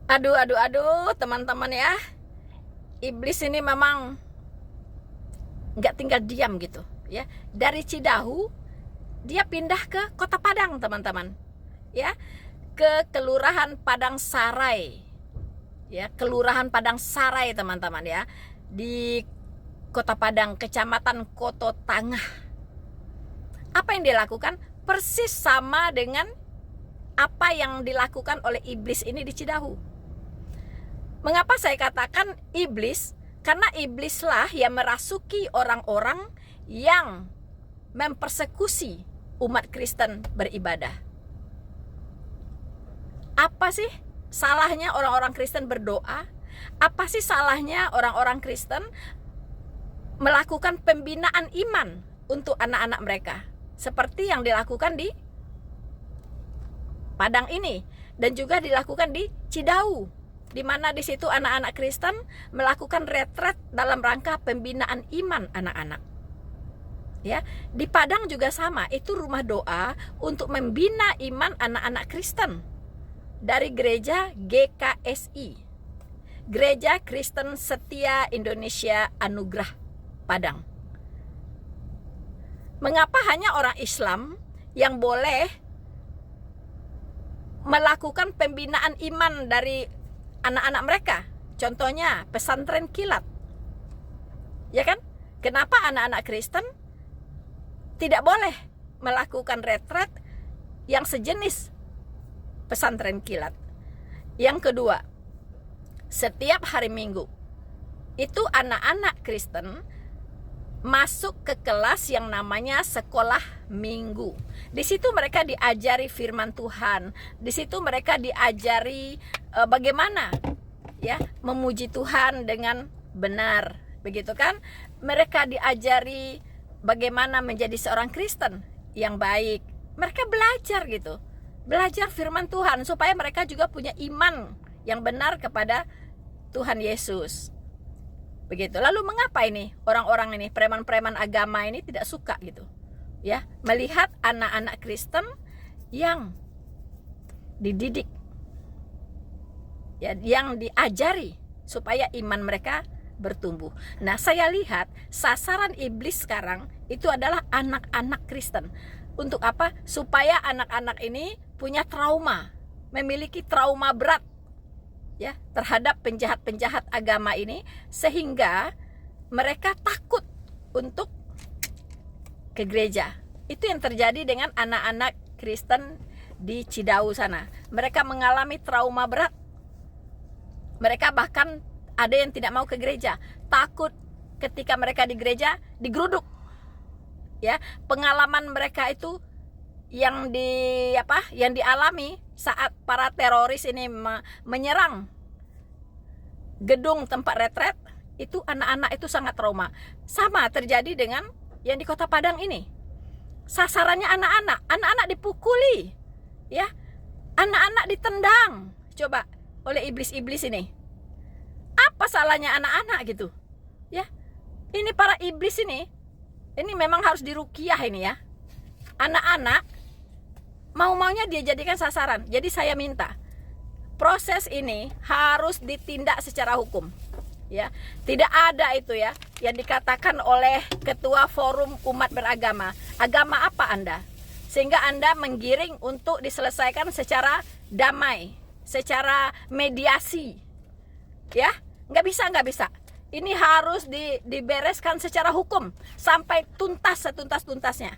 Aduh, teman-teman ya. Iblis ini memang nggak tinggal diam gitu ya. Dari Cidahu dia pindah ke Kota Padang, teman-teman. Ya, ke Kelurahan Padang Sarai. Ya, Kelurahan Padang Sarai, teman-teman ya. Di Kota Padang, Kecamatan Koto Tangah. Apa yang dilakukan persis sama dengan apa yang dilakukan oleh iblis ini di Cidahu. Mengapa saya katakan iblis? Karena iblislah yang merasuki orang-orang yang mempersekusi umat Kristen beribadah. Apa sih salahnya orang-orang Kristen berdoa? Apa sih salahnya orang-orang Kristen melakukan pembinaan iman untuk anak-anak mereka? Seperti yang dilakukan di Padang ini dan juga dilakukan di Cidahu, di mana di situ anak-anak Kristen melakukan retret dalam rangka pembinaan iman anak-anak. Ya, di Padang juga sama, itu rumah doa untuk membina iman anak-anak Kristen dari gereja GKSI, Gereja Kristen Setia Indonesia Anugerah Padang. Mengapa hanya orang Islam yang boleh melakukan pembinaan iman dari anak-anak mereka? Contohnya pesantren kilat, ya kan? Kenapa anak-anak Kristen tidak boleh melakukan retret yang sejenis pesantren kilat? Yang kedua, setiap hari Minggu itu anak-anak Kristen masuk ke kelas yang namanya sekolah minggu. Di situ mereka diajari firman Tuhan. Di situ mereka diajari bagaimana ya memuji Tuhan dengan benar, begitu kan? Mereka diajari bagaimana menjadi seorang Kristen yang baik. Mereka belajar gitu. Belajar firman Tuhan supaya mereka juga punya iman yang benar kepada Tuhan Yesus. Begitu. Lalu mengapa ini orang-orang ini, preman-preman agama ini tidak suka gitu ya melihat anak-anak Kristen yang dididik ya, yang diajari supaya iman mereka bertumbuh. Nah, saya lihat sasaran iblis sekarang itu adalah anak-anak Kristen. Untuk apa? Supaya anak-anak ini punya trauma, memiliki trauma berat ya terhadap penjahat-penjahat agama ini, sehingga mereka takut untuk ke gereja. Itu yang terjadi dengan anak-anak Kristen di Cidahu sana. Mereka mengalami trauma berat. Mereka bahkan ada yang tidak mau ke gereja, takut ketika mereka di gereja digeruduk. Ya, pengalaman mereka itu yang dialami saat para teroris ini menyerang gedung tempat retret, itu anak-anak itu sangat trauma. Sama terjadi dengan yang di Kota Padang ini. Sasarannya anak-anak dipukuli, ya, anak-anak ditendang, coba oleh iblis-iblis ini. Apa salahnya anak-anak gitu, ya? Ini para iblis ini memang harus diruqyah ini ya. Anak-anak mau-maunya dia jadikan sasaran. Jadi saya minta proses ini harus ditindak secara hukum ya. Tidak ada itu ya yang dikatakan oleh ketua forum umat beragama. Agama apa Anda? Sehingga Anda menggiring untuk diselesaikan secara damai, secara mediasi. Ya, nggak bisa. Ini harus dibereskan secara hukum sampai tuntas setuntas-tuntasnya.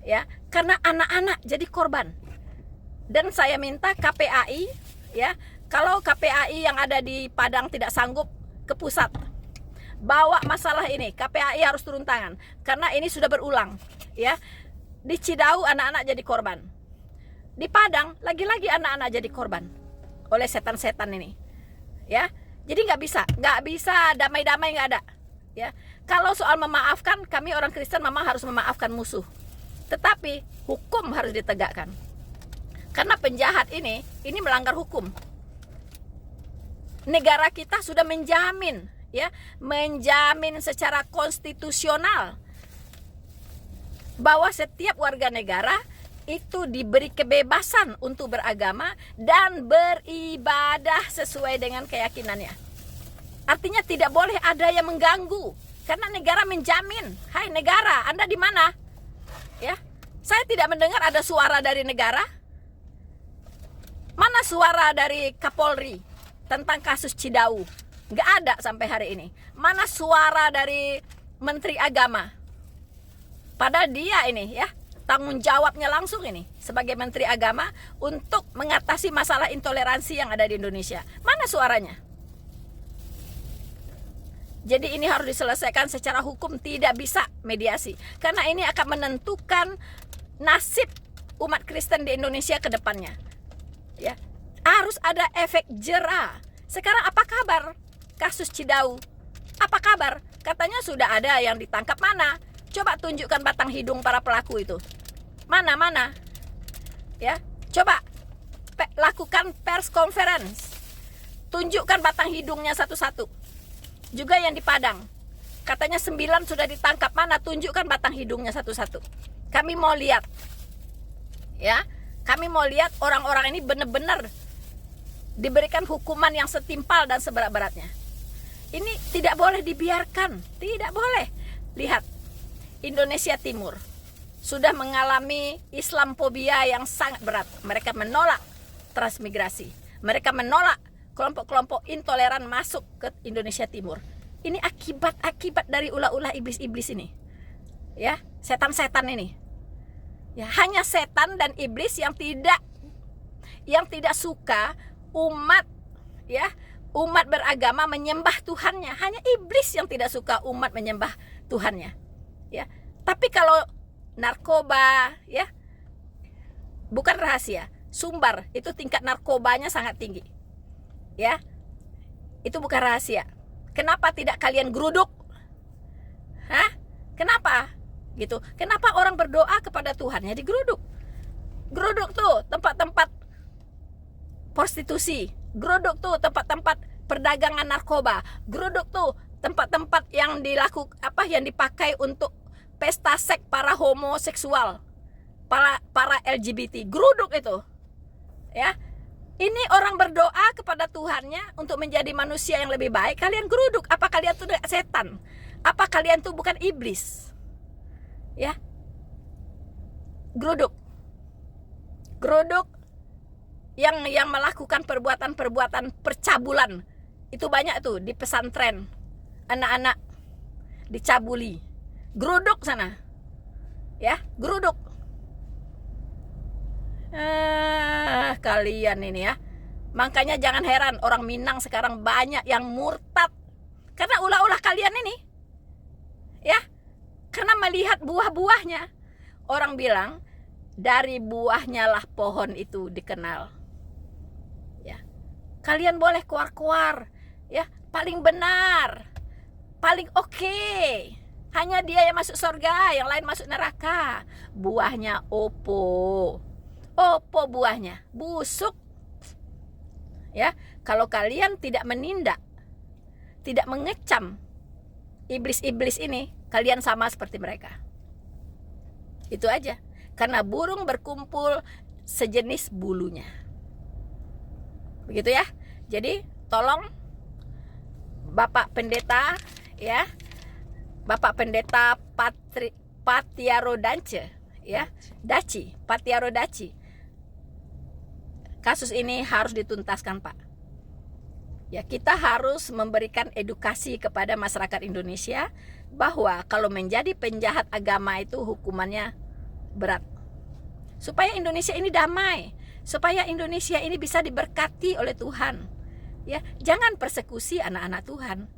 Ya, karena anak-anak jadi korban. Dan saya minta KPAI ya, kalau KPAI yang ada di Padang tidak sanggup ke pusat, bawa masalah ini, KPAI harus turun tangan karena ini sudah berulang ya. Di Cidahu anak-anak jadi korban. Di Padang lagi-lagi anak-anak jadi korban oleh setan-setan ini. Ya. Jadi nggak bisa damai-damai, nggak ada ya. Kalau soal memaafkan, kami orang Kristen memang harus memaafkan musuh. Tetapi hukum harus ditegakkan. Karena penjahat ini melanggar hukum. Negara kita sudah menjamin secara konstitusional bahwa setiap warga negara itu diberi kebebasan untuk beragama dan beribadah sesuai dengan keyakinannya. Artinya tidak boleh ada yang mengganggu, karena negara menjamin. Hai negara, Anda di mana? Ya, saya tidak mendengar ada suara dari negara. Mana suara dari Kapolri tentang kasus Cidau? Nggak ada sampai hari ini. Mana suara dari Menteri Agama? Padahal dia ini ya, tanggung jawabnya langsung ini sebagai Menteri Agama untuk mengatasi masalah intoleransi yang ada di Indonesia. Mana suaranya? Jadi ini harus diselesaikan secara hukum, tidak bisa mediasi. Karena ini akan menentukan nasib umat Kristen di Indonesia ke depannya. Ya, harus ada efek jera. Sekarang apa kabar kasus Cidau? Apa kabar? Katanya sudah ada yang ditangkap. Mana? Coba tunjukkan batang hidung para pelaku itu. Mana? Ya, coba lakukan pers conference. Tunjukkan batang hidungnya satu-satu. Juga yang di Padang. Katanya 9 sudah ditangkap. Mana? Tunjukkan batang hidungnya satu-satu. Kami mau lihat. Ya, kami mau lihat orang-orang ini benar-benar diberikan hukuman yang setimpal dan seberat-beratnya. Ini tidak boleh dibiarkan. Tidak boleh. Lihat, Indonesia Timur sudah mengalami Islamfobia yang sangat berat. Mereka menolak transmigrasi. Mereka menolak kelompok-kelompok intoleran masuk ke Indonesia Timur. Ini akibat dari ulah-ulah iblis-iblis ini. Ya, setan-setan ini. Ya, hanya setan dan iblis yang tidak suka umat beragama menyembah Tuhannya. Hanya iblis yang tidak suka umat menyembah Tuhannya. Ya, tapi kalau narkoba, ya, bukan rahasia, Sumbar itu tingkat narkobanya sangat tinggi. Ya, itu bukan rahasia. Kenapa tidak kalian geruduk? Hah? Kenapa? Gitu. Kenapa orang berdoa kepada Tuhannya digeruduk? Geruduk tuh tempat-tempat prostitusi, geruduk tuh tempat-tempat perdagangan narkoba, geruduk tuh tempat-tempat yang yang dipakai untuk pesta seks para homoseksual, para LGBT, geruduk itu. Ya. Ini orang berdoa kepada Tuhannya untuk menjadi manusia yang lebih baik, kalian geruduk. Apa kalian tuh setan? Apa kalian tuh bukan iblis? Ya. Geruduk yang melakukan perbuatan percabulan. Itu banyak tuh di pesantren. Anak-anak dicabuli. Geruduk sana. Ya, geruduk. Kalian ini ya. Makanya jangan heran orang Minang sekarang banyak yang murtad karena ulah-ulah kalian ini. Ya. Karena melihat buah-buahnya. Orang bilang dari buahnya lah pohon itu dikenal. Ya. Kalian boleh kuar-kuar, ya, paling benar. Paling oke. Hanya dia yang masuk surga, yang lain masuk neraka. Buahnya opo buahnya, busuk. Ya, kalau kalian tidak menindak, tidak mengecam iblis-iblis ini, kalian sama seperti mereka. Itu aja. Karena burung berkumpul sejenis bulunya. Begitu ya. Jadi tolong Bapak Pendeta, ya, Bapak Pendeta Patiaro Dance, ya, Patiaro Daci. Kasus ini harus dituntaskan, Pak. Ya, kita harus memberikan edukasi kepada masyarakat Indonesia bahwa kalau menjadi penjahat agama itu hukumannya berat. Supaya Indonesia ini damai, supaya Indonesia ini bisa diberkati oleh Tuhan. Ya, jangan persekusi anak-anak Tuhan.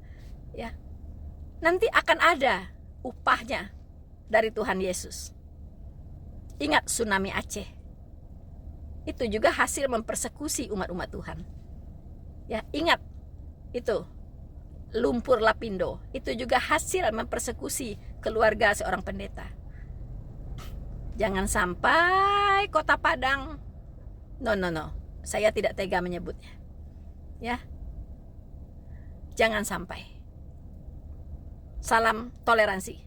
Ya. Nanti akan ada upahnya dari Tuhan Yesus. Ingat tsunami Aceh. Itu juga hasil mempersekusi umat-umat Tuhan. Ya, ingat itu lumpur Lapindo. Itu juga hasil mempersekusi keluarga seorang pendeta. Jangan sampai Kota Padang. No. Saya tidak tega menyebutnya. Ya. Jangan sampai. Salam toleransi.